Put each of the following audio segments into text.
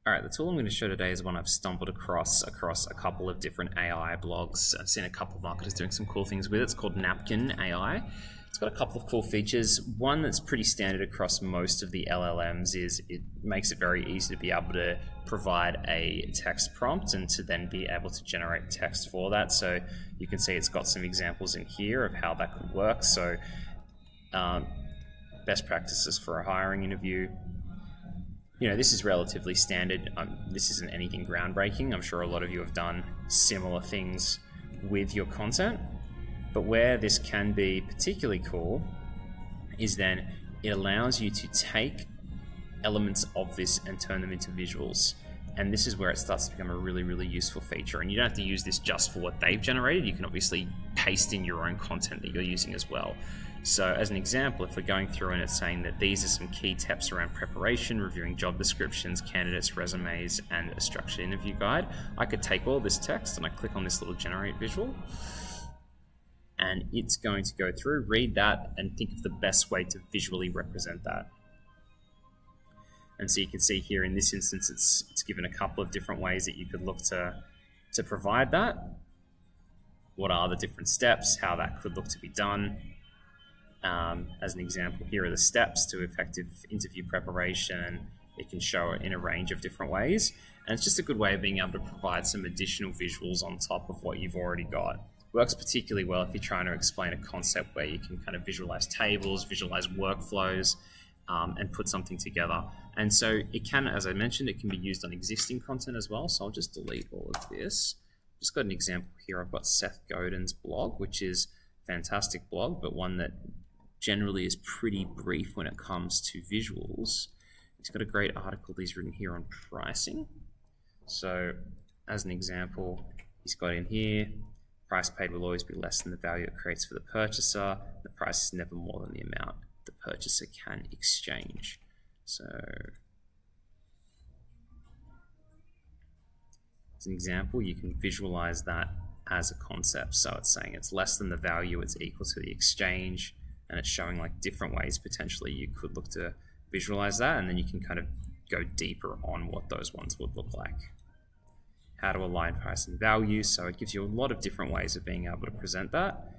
All right, the tool I'm going to show today is one I've stumbled across a couple of different AI blogs. I've seen a couple of marketers doing some cool things with it. It's called Napkin AI. It's got a couple of cool features. One that's pretty standard across most of the LLMs is it makes it very easy to be able to provide a text prompt and to then be able to generate text for that. So you can see it's got some examples in here of how that could work. So best practices for a hiring interview. You know, this is relatively standard. This isn't anything groundbreaking. I'm sure a lot of you have done similar things with your content. But where this can be particularly cool is then it allows you to take elements of this and turn them into visuals. And this is where it starts to become a really, really useful feature. And you don't have to use this just for what they've generated. You can obviously paste in your own content that you're using as well. So as an example, if we're going through and it's saying that these are some key tips around preparation, reviewing job descriptions, candidates' resumes, and a structured interview guide, I could take all this text and I click on this little generate visual, and it's going to go through, read that, and think of the best way to visually represent that. And so you can see here in this instance, it's given a couple of different ways that you could look to provide that. What are the different steps, how that could look to be done. As an example, here are the steps to effective interview preparation. It can show it in a range of different ways. And it's just a good way of being able to provide some additional visuals on top of what you've already got. Works particularly well if you're trying to explain a concept where you can kind of visualize tables, visualize workflows, and put something together. And so it can, as I mentioned, it can be used on existing content as well. So I'll just delete all of this. Just got an example here. I've got Seth Godin's blog, which is a fantastic blog, but one that generally is pretty brief when it comes to visuals. He's got a great article he's written here on pricing. So as an example, he's got in here, price paid will always be less than the value it creates for the purchaser. The price is never more than the amount the purchaser can exchange. So as an example, you can visualize that as a concept. So it's saying it's less than the value, it's equal to the exchange, and it's showing like different ways potentially you could look to visualize that, and then you can kind of go deeper on what those ones would look like. How to align price and value, so it gives you a lot of different ways of being able to present that,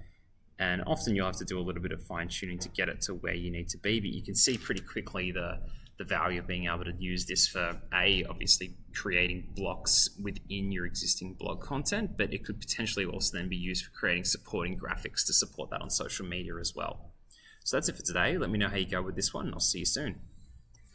and often you'll have to do a little bit of fine-tuning to get it to where you need to be, but you can see pretty quickly the value of being able to use this for obviously creating blocks within your existing blog content, but it could potentially also then be used for creating supporting graphics to support that on social media as well. So that's it for today. Let me know how you go with this one, and I'll see you soon.